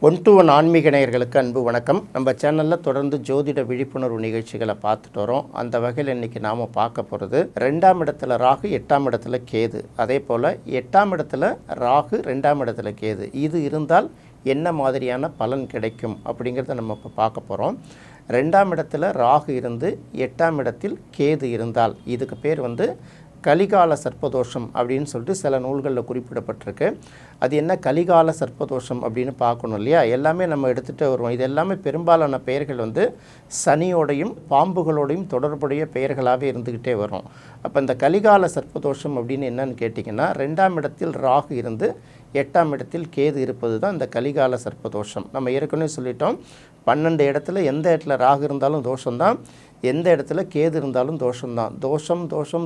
One to one ஆன்மீக நேயர்களுக்கு அன்பு வணக்கம். நம்ம சேனலில் தொடர்ந்து ஜோதிட விழிப்புணர்வு நிகழ்ச்சிகளை பார்த்துட்டு வரோம். அந்த வகையில் இன்றைக்கி நாம் பார்க்க போகிறது 2ஆம் இடத்துல ராகு, 8ஆம் இடத்துல கேது. அதே போல் 8ஆம் இடத்துல ராகு, 2ஆம் இடத்துல கேது. இது இருந்தால் என்ன மாதிரியான பலன் கிடைக்கும் அப்படிங்கிறத நம்ம இப்போ பார்க்க போகிறோம். 2ஆம் இடத்துல ராகு இருந்து 8ஆம் இடத்தில் கேது இருந்தால் இதுக்கு பேர் கலிகால சர்ப்பதோஷம் அப்படின்னு சொல்லிட்டு சில நூல்களில் குறிப்பிடப்பட்டிருக்கு. அது என்ன கலிகால சர்ப்பதோஷம் அப்படின்னு பார்க்கணும் இல்லையா? எல்லாமே நம்ம எடுத்துகிட்டு வருவோம். இது எல்லாமே பெரும்பாலான பெயர்கள் சனியோடையும் பாம்புகளோடையும் தொடர்புடைய பெயர்களாகவே இருந்துக்கிட்டே வரும். அப்போ இந்த கலிகால சர்ப்பதோஷம் அப்படின்னு என்னன்னு கேட்டிங்கன்னா, 2ஆம் இடத்தில் ராகு இருந்து 8ஆம் இடத்தில் கேது இருப்பது தான் இந்த கலிகால சர்ப்பதோஷம். நம்ம ஏற்கனவே சொல்லிட்டோம், 12 இடத்துல எந்த இடத்துல ராகு இருந்தாலும் தோஷம்தான், எந்த இடத்துல கேது இருந்தாலும் தோஷம்தான்.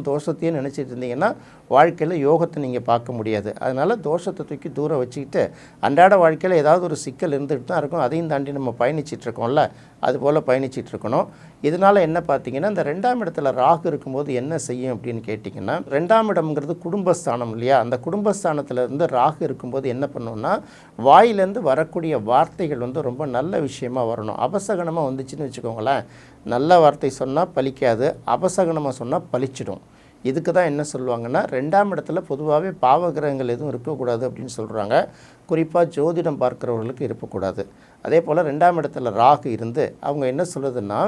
தோஷத்தையே நினச்சிட்டு இருந்தீங்கன்னா வாழ்க்கையில் யோகத்தை நீங்கள் பார்க்க முடியாது. அதனால் தோஷத்தை தூக்கி தூரம் வச்சுக்கிட்டு அன்றாட வாழ்க்கையில் ஏதாவது ஒரு சிக்கல் இருந்துகிட்டு தான் இருக்கும். அதையும் தாண்டி நம்ம பயணிச்சிட்ருக்கோம்ல, அதுபோல் பயணிச்சிட்ருக்கணும். இதனால் என்ன பார்த்தீங்கன்னா, இந்த 2ஆம் இடத்துல ராகு இருக்கும்போது என்ன செய்யும் அப்படின்னு கேட்டிங்கன்னா, 2ஆம் இடம்ங்கிறது குடும்பஸ்தானம் இல்லையா? அந்த குடும்பஸ்தானத்திலேருந்து ராகு இருக்கும்போது என்ன பண்ணுவோம்னா, வாயிலேருந்து வரக்கூடிய வார்த்தைகள் ரொம்ப நல்ல விஷயமாக வரணும். அபசகனமாக வந்துச்சுன்னு வச்சுக்கோங்களேன், நல்ல வார்த்தை சொன்னால் பலிக்காது, அபசகனமாக சொன்னால் பலிச்சிடும். இதுக்கு தான் என்ன சொல்லுவாங்கன்னா, 2ஆம் இடத்துல பொதுவாகவே பாவகிரகங்கள் எதுவும் இருக்கக்கூடாது அப்படின்னு சொல்கிறாங்க. குறிப்பாக ஜோதிடம் பார்க்குறவர்களுக்கு இருக்கக்கூடாது. அதே போல் 2ஆம் இடத்துல ராகு இருந்து அவங்க என்ன சொல்லுதுன்னா,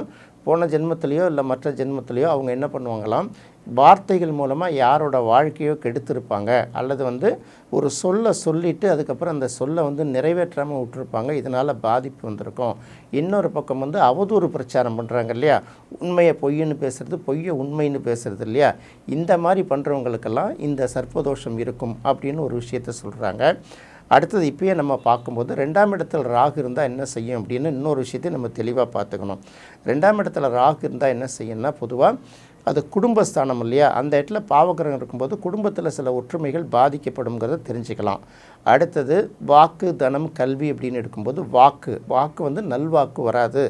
போன ஜென்மத்திலையோ இல்லை மற்ற ஜென்மத்திலையோ அவங்க என்ன பண்ணுவாங்களாம், வார்த்தைகள் மூலமாக யாரோட வாழ்க்கையோ கெடுத்திருப்பாங்க, அல்லது ஒரு சொல்லிவிட்டு அதுக்கப்புறம் அந்த சொல்லை நிறைவேற்றாமல் விட்டுருப்பாங்க. இதனால் பாதிப்பு வந்திருக்கும். இன்னொரு பக்கம் அவதூறு பிரச்சாரம் பண்ணுறாங்க இல்லையா? உண்மையை பொய்ன்னு பேசுகிறது, பொய்யை உண்மைன்னு பேசுகிறது இல்லையா? இந்த மாதிரி பண்ணுறவங்களுக்கெல்லாம் இந்த சர்ப்பதோஷம் இருக்கும் அப்படின்னு ஒரு விஷயத்த சொல்கிறாங்க. அடுத்தது இப்போயே நம்ம பார்க்கும்போது 2ஆம் இடத்துல ராகு இருந்தால் என்ன செய்யும் அப்படின்னு இன்னொரு விஷயத்தை நம்ம தெளிவாக பார்த்துக்கணும். 2ஆம் இடத்துல ராகு இருந்தால் என்ன செய்யணும்னா, பொதுவாக அது குடும்பஸ்தானம் இல்லையா? அந்த இடத்துல பாவகிரகம் இருக்கும்போது குடும்பத்தில் சில ஒற்றுமைகள் பாதிக்கப்படுங்கிறத தெரிஞ்சுக்கலாம். அடுத்தது வாக்கு, தனம், கல்வி அப்படின்னு எடுக்கும்போது வாக்கு நல்வாக்கு வராது.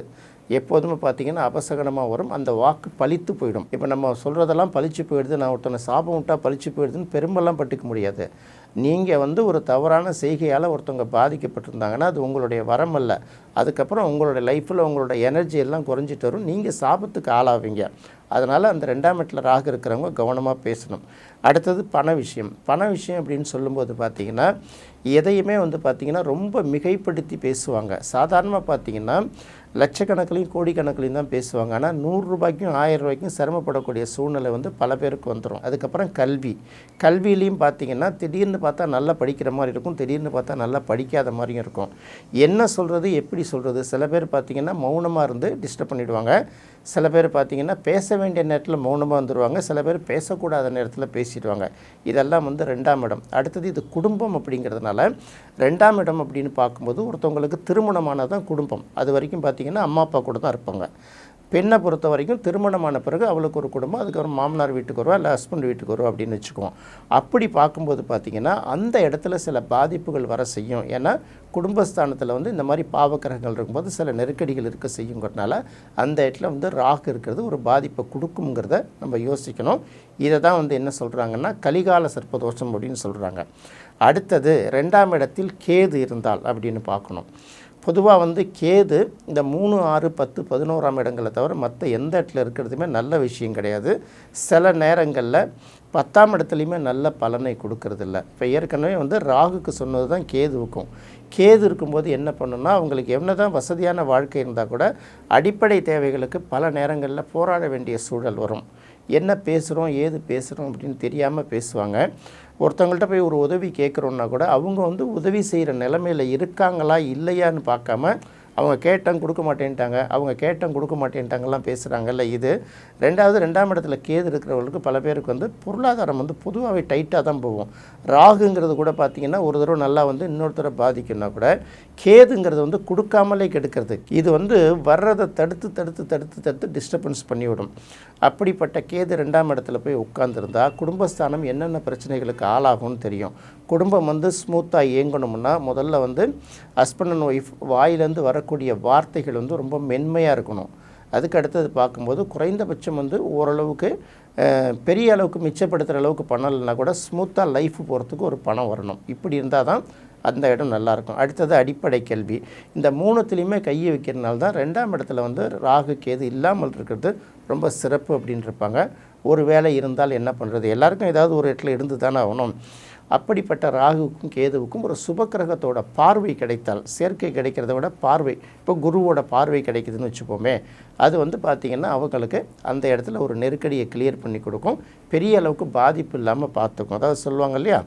எப்போதுமே பார்த்திங்கன்னா அபசகனமாக வரும். அந்த வாக்கு பலித்து போயிடும். இப்போ நம்ம சொல்கிறதெல்லாம் பலிச்சு போயிடுது, நான் ஒருத்தனை சாபம் விட்டால் பலிச்சு போயிடுதுன்னு பெரும்பெல்லாம் பட்டுக்க முடியாது. நீங்கள் ஒரு தவறான செய்கையால் ஒருத்தவங்க பாதிக்கப்பட்டிருந்தாங்கன்னா அது உங்களுடைய வரம் அல்ல. அதுக்கப்புறம் உங்களுடைய லைஃப்பில் உங்களோட எனர்ஜி எல்லாம் குறைஞ்சிட்டு வரும், நீங்கள் சாபத்துக்கு ஆளாவீங்க. அதனால் அந்த 2ஆம் இடத்துல ராகு இருக்கிறவங்க கவனமாக பேசணும். அடுத்தது பண விஷயம் அப்படின்னு சொல்லும்போது பார்த்திங்கன்னா, எதையுமே பார்த்திங்கன்னா ரொம்ப மிகைப்படுத்தி பேசுவாங்க. சாதாரணமாக பார்த்திங்கன்னா லட்சக்கணக்கிலையும் கோடிக்கணக்கிலையும் தான் பேசுவாங்க. ஆனால் 100 ரூபாய்க்கும் 1000 ரூபாய்க்கும் சிரமப்படக்கூடிய சூழ்நிலை பல பேருக்கு வந்துடும். அதுக்கப்புறம் கல்வியிலையும் பார்த்திங்கன்னா திடீர்னு பார்த்தா நல்லா படிக்கிற மாதிரி இருக்கும், திடீர்னு பார்த்தா நல்லா படிக்காத மாதிரியும் இருக்கும். என்ன சொல்கிறது, எப்படி சொல்கிறது? சில பேர் பார்த்திங்கன்னா மௌனமாக இருந்து டிஸ்டர்ப் பண்ணிவிடுவாங்க. சில பேர் பார்த்திங்கன்னா பேச வேண்டிய நேரத்தில் மௌனமாக வந்துடுவாங்க. சில பேர் பேசக்கூடாத நேரத்தில் பேசிடுவாங்க. இதெல்லாம் 2ஆம் இடம். அடுத்தது இது குடும்பம் அப்படிங்கிறதுனால 2ஆம் இடம் அப்படின்னு பார்க்கும்போது ஒருத்தவங்களுக்கு திருமணமானதான் குடும்பம். அது வரைக்கும் பார்த்திங்கன்னா அம்மா அப்பா கூட தான் இருப்பாங்க. பெண்ணை பொறுத்த வரைக்கும் திருமணமான பிறகு அவளுக்கு ஒரு குடும்பம், அதுக்கப்புறம் மாமனார் வீட்டுக்கு வருவா, இல்லை ஹஸ்பண்ட் வீட்டுக்கு வருவா அப்படின்னு வச்சுக்குவோம். அப்படி பார்க்கும்போது பார்த்திங்கன்னா அந்த இடத்துல சில பாதிப்புகள் வர செய்யும். ஏன்னா குடும்பஸ்தானத்தில் இந்த மாதிரி பாவக்கிரகங்கள் இருக்கும்போது சில நெருக்கடிகள் இருக்க செய்யுங்கிறதுனால அந்த இடத்துல ராகு இருக்கிறது ஒரு பாதிப்பை கொடுக்குங்கிறத நம்ம யோசிக்கணும். இதை தான் என்ன சொல்கிறாங்கன்னா கலிகால சர்ப்பதோஷம் அப்படின்னு சொல்கிறாங்க. அடுத்தது 2ஆம் இடத்தில் கேது இருந்தால் அப்படின்னு பார்க்கணும். பொதுவாக கேது இந்த 3, 6, 10, 11ஆம் இடங்களை தவிர மற்ற எந்த இடத்துல இருக்கிறதுமே நல்ல விஷயம் கிடையாது. சில நேரங்களில் 10ஆம் இடத்துலையுமே நல்ல பலனை கொடுக்கறதில்ல. இப்போ ஏற்கனவே ராகுக்கு சொன்னது தான் கேதுவுக்கும். கேது இருக்கும்போது என்ன பண்ணுன்னா, அவங்களுக்கு என்ன தான் வசதியான வாழ்க்கை இருந்தால் கூட அடிப்படை தேவைகளுக்கு பல நேரங்களில் போராட வேண்டிய சூழல் வரும். என்ன பேசுகிறோம், ஏது பேசுகிறோம் அப்படின்னு தெரியாமல் பேசுவாங்க. ஒருத்தவங்கள்ட்ட போய் ஒரு உதவி கேட்குறோன்னா கூட அவங்க உதவி செய்கிற நிலைமையில் இருக்காங்களா இல்லையான்னு பார்க்காம அவங்க கேட்டேன் கொடுக்க மாட்டேன்ட்டாங்கலாம் பேசுகிறாங்கல்ல. இது 2ஆம் இடத்துல கேது இருக்கிறவங்களுக்கு பல பேருக்கு பொருளாதாரம் பொதுவாகவே டைட்டாக தான் போகும். ராகுங்கிறது கூட பார்த்திங்கன்னா ஒரு தடவை நல்லா இன்னொருத்தரை பாதிக்குன்னா கூட கேதுங்கிறது கொடுக்காமலே கெடுக்கிறது. இது வர்றதை தடுத்து டிஸ்டர்பன்ஸ் பண்ணிவிடும். அப்படிப்பட்ட கேது 2ஆம் இடத்துல போய் உட்கார்ந்துருந்தால் குடும்பஸ்தானம் என்னென்ன பிரச்சனைகளுக்கு ஆளாகும்னு தெரியும். குடும்பம் ஸ்மூத்தாக இயங்கணும்னா முதல்ல ஹஸ்பண்ட் அண்ட் ஒய்ஃப் வாயிலேருந்து வரக்கூடிய வார்த்தைகள் ரொம்ப மென்மையாக இருக்கணும். அதுக்கு அடுத்தது பார்க்கும்போது குறைந்தபட்சம் ஓரளவுக்கு பெரிய அளவுக்கு மிச்சப்படுத்துகிற அளவுக்கு பண்ணலைன்னா கூட ஸ்மூத்தாக லைஃப் போகிறதுக்கு ஒரு பணம் வரணும். இப்படி இருந்தால் தான் அந்த இடம் நல்லாயிருக்கும். அடுத்தது அடிப்படை கல்வி. இந்த 3த்துலேயுமே கையை வைக்கிறதுனால தான் 2ஆம் இடத்துல வந்து ராகு கேது இல்லாமல் இருக்கிறது ரொம்ப சிறப்பு அப்படின்னு இருப்பாங்க. ஒரு வேளை இருந்தால் என்ன பண்ணுறது, எல்லாருக்கும் ஏதாவது ஒரு இடத்துல இருந்து தானே ஆகணும். அப்படிப்பட்ட ராகுவுக்கும் கேதுவுக்கும் ஒரு சுபக்கிரகத்தோட பார்வை கிடைத்தால், சேர்க்கை கிடைக்கிறத விட பார்வை, இப்போ குருவோட பார்வை கிடைக்குதுன்னு வச்சுப்போமே, அது வந்து பார்த்திங்கன்னா அவங்களுக்கு அந்த இடத்துல ஒரு நெருக்கடியை கிளியர் பண்ணி கொடுக்கும். பெரிய அளவுக்கு பாதிப்பு இல்லாமல் பார்த்துக்கும். அதாவது சொல்லுவாங்க இல்லையா,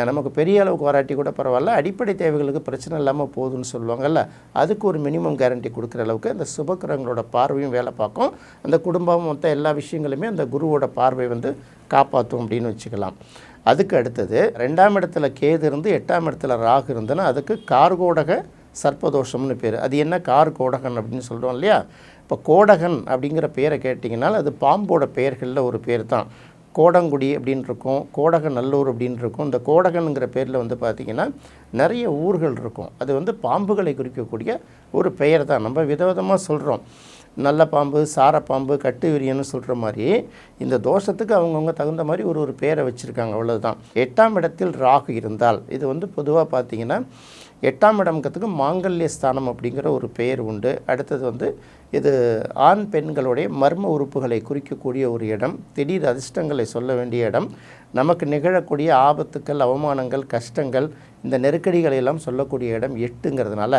நமக்கு பெரிய அளவுக்கு வராட்டி கூட பரவாயில்ல, அடிப்படை தேவைகளுக்கு பிரச்சனை இல்லாமல் போகுதுன்னு சொல்லுவாங்கல்ல, அதுக்கு ஒரு மினிமம் கேரண்டி கொடுக்குற அளவுக்கு அந்த சுபக்கிரகங்களோட பார்வையும் வேலை பார்க்கும். அந்த குடும்பம் மொத்த எல்லா விஷயங்களுமே அந்த குருவோட பார்வை வந்து காப்பாற்றும் அப்படின்னு வச்சுக்கலாம். அதுக்கு அடுத்தது 2ஆம் இடத்துல கேது இருந்து 8ஆம் இடத்துல ராகு இருந்ததுன்னா அதுக்கு கார்கோடக சர்ப்பதோஷம்னு பேர். அது என்ன கார்கோடகன் அப்படின்னு சொல்கிறோம் இல்லையா. இப்போ கோடகன் அப்படிங்கிற பேரை கேட்டிங்கன்னா அது பாம்போட பெயர்களில் ஒரு பேர் தான். கோடங்குடி அப்படின்னு இருக்கும், கோடகநல்லூர் அப்படின்னு இருக்கும். இந்த கோடகனுங்கிற பேரில் வந்து பார்த்திங்கன்னா நிறைய ஊர்கள் இருக்கும். அது வந்து பாம்புகளை குறிக்கக்கூடிய ஒரு பெயர் தான். நம்ம விதவிதமாக சொல்கிறோம், நல்ல பாம்பு, சாரப்பாம்பு, கட்டு விரியன்னு சொல்கிற மாதிரி இந்த தோஷத்துக்கு அவங்கவுங்க தகுந்த மாதிரி ஒரு பேரை வச்சுருக்காங்க, அவ்வளோதான். 8ஆம் இடத்தில் ராகு இருந்தால் இது வந்து பொதுவாக பார்த்திங்கன்னா 8ஆம் இடம்ங்கிறதுக்கு மாங்கல்ய ஸ்தானம் அப்படிங்கிற ஒரு பெயர் உண்டு. அடுத்தது வந்து இது ஆண் பெண்களுடைய மர்ம உறுப்புகளை குறிக்கக்கூடிய ஒரு இடம், திடீர் அதிர்ஷ்டங்களை சொல்ல வேண்டிய இடம், நமக்கு நிகழக்கூடிய ஆபத்துக்கள், அவமானங்கள், கஷ்டங்கள், இந்த நெருக்கடிகளை எல்லாம் சொல்லக்கூடிய இடம் 8ங்கிறதுனால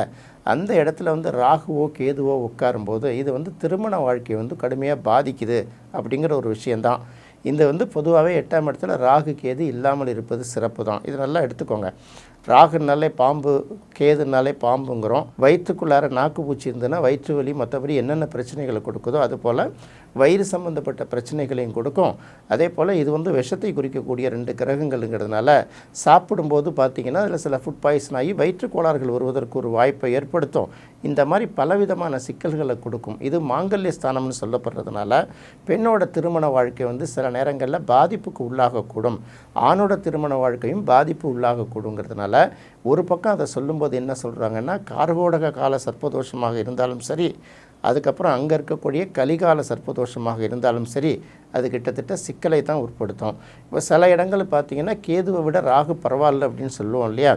அந்த இடத்துல வந்து ராகுவோ கேதுவோ உட்காரும்போது இது வந்து திருமண வாழ்க்கையை வந்து கடுமையாக பாதிக்குது அப்படிங்கிற ஒரு விஷயந்தான். இந்த வந்து பொதுவாகவே 8ஆம் இடத்துல ராகு கேது இல்லாமல் இருப்பது சிறப்பு தான். இது நல்லா எடுத்துக்கோங்க. ராகுனாலே பாம்பு, கேதுனாலே பாம்புங்கிறோம். வயிற்றுக்குள்ளார நாக்கு பூச்சி இருந்ததுன்னா வயிற்று வலி, மற்றபடி என்னென்ன பிரச்சனைகளை கொடுக்குதோ அதுபோல் வயிறு சம்மந்தப்பட்ட பிரச்சனைகளையும் கொடுக்கும். அதே போல் இது வந்து விஷத்தை குறிக்கக்கூடிய 2 கிரகங்கள்ங்கிறதுனால சாப்பிடும்போது பார்த்திங்கன்னா அதில் சில ஃபுட் பாய்சன் ஆகி வயிற்று கோளாறுகள் வருவதற்கு ஒரு வாய்ப்பை ஏற்படுத்தும். இந்த மாதிரி பலவிதமான சிக்கல்களை கொடுக்கும். இது மாங்கல்ய ஸ்தானம்னு சொல்லப்படுறதுனால பெண்ணோட திருமண வாழ்க்கை வந்து சில நேரங்களில் பாதிப்புக்கு உள்ளாகக்கூடும். ஆணோட திருமண வாழ்க்கையும் பாதிப்பு உள்ளாகக்கூடுங்கிறதுனால ஒரு பக்கம் அதை சொல்லும்போது என்ன சொல்கிறாங்கன்னா, கார்கோடக கால சர்ப்பதோஷமாக இருந்தாலும் சரி, அதுக்கப்புறம் அங்கே இருக்கக்கூடிய கலிகால சர்ப்பதோஷமாக இருந்தாலும் சரி, அது கிட்டத்தட்ட சிக்கலை தான் உட்படுத்தும். இப்போ சில இடங்கள் பார்த்திங்கன்னா கேதுவை விட ராகு பரவாயில்ல அப்படின்னு சொல்லுவோம் இல்லையா.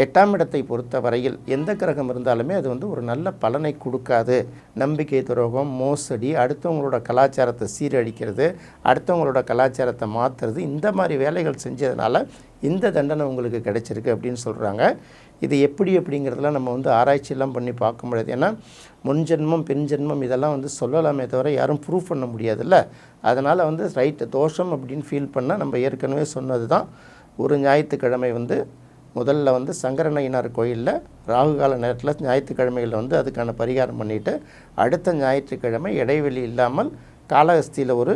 8ஆம் இடத்தை பொறுத்த வரையில் எந்த கிரகம் இருந்தாலுமே அது வந்து ஒரு நல்ல பலனை கொடுக்காது. நம்பிக்கை துரோகம், மோசடி, அடுத்தவங்களோட கலாச்சாரத்தை சீரழிக்கிறது, அடுத்தவங்களோட கலாச்சாரத்தை மாற்றுறது, இந்த மாதிரி வேலைகள் செஞ்சதுனால இந்த தண்டனை உங்களுக்கு கிடைச்சிருக்கு அப்படின்னு சொல்கிறாங்க. இது எப்படி அப்படிங்கிறதெல்லாம் நம்ம வந்து ஆராய்ச்சியெல்லாம் பண்ணி பார்க்க முடியாது. ஏன்னா முன்ஜென்மம் பின்ஜென்மம் இதெல்லாம் வந்து சொல்லலாமே தவிர யாரும் ப்ரூவ் பண்ண முடியாதுல்ல. அதனால் வந்து ரைட்டு தோஷம் அப்படின்னு ஃபீல் பண்ணால் நம்ம ஏற்கனவே சொன்னது தான். ஒரு ஞாயிற்றுக்கிழமை வந்து முதல்ல வந்து சங்கரநயினார் கோயிலில் ராகுகால நேரத்தில் ஞாயிற்றுக்கிழமைகளில் வந்து அதுக்கான பரிகாரம் பண்ணிவிட்டு அடுத்த ஞாயிற்றுக்கிழமை இடைவெளி இல்லாமல் காளஹஸ்தியில் ஒரு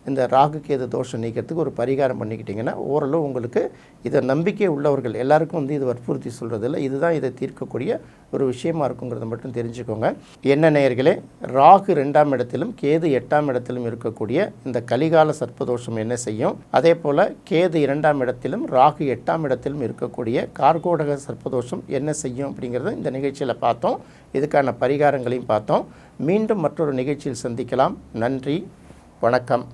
இந்த ராகு கேது தோஷம் நீக்கிறதுக்கு ஒரு பரிகாரம் பண்ணிக்கிட்டிங்கன்னா ஓரளவு உங்களுக்கு இதை நம்பிக்கை உள்ளவர்கள் எல்லாருக்கும் வந்து இது வற்புறுத்தி சொல்கிறதில்ல, இதுதான் இதை தீர்க்கக்கூடிய ஒரு விஷயமா இருக்குங்கிறத மட்டும் தெரிஞ்சுக்கோங்க. என்ன நேயர்களே, ராகு 2ஆம் இடத்திலும் கேது 8ஆம் இடத்திலும் இருக்கக்கூடிய இந்த கலிகால சர்ப்பதோஷம் என்ன செய்யும், அதே போல் கேது 2ஆம் இடத்திலும் ராகு 8ஆம் இடத்திலும் இருக்கக்கூடிய கார்கோடக சர்ப்பதோஷம் என்ன செய்யும் அப்படிங்கிறத இந்த நிகழ்ச்சியில் பார்த்தோம். இதுக்கான பரிகாரங்களையும் பார்த்தோம். மீண்டும் மற்றொரு நிகழ்ச்சியில் சந்திக்கலாம். நன்றி, வணக்கம்.